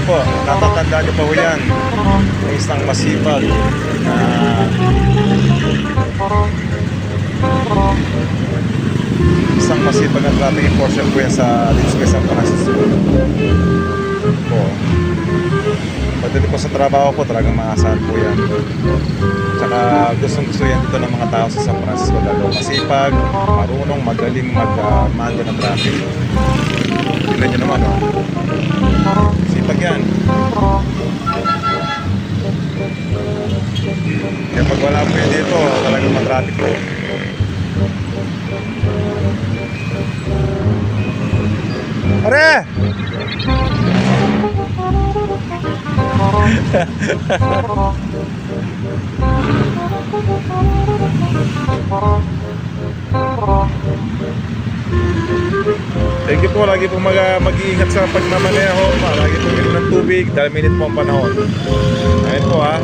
po, natatandaan niyo pa ho yan. Yung isang masipag na traffic enforcer po yan sa dito sa San Francisco po. Pagdating po sa trabaho po, talagang maasahan po yan. Tsaka gusto yan dito ng mga tao sa San Francisco, lalo masipag, marunong, magaling mag-mando ng traffic. Tignan nyo naman, oh. Sipag yan. Kaya pag wala po yun dito, talagang matraffic po. Are! Thank you po, lagi po mag-iingat sa pagmamaneho. Lagi po minum ng tubig dahil minit po ang panahon. Ayun po, ha.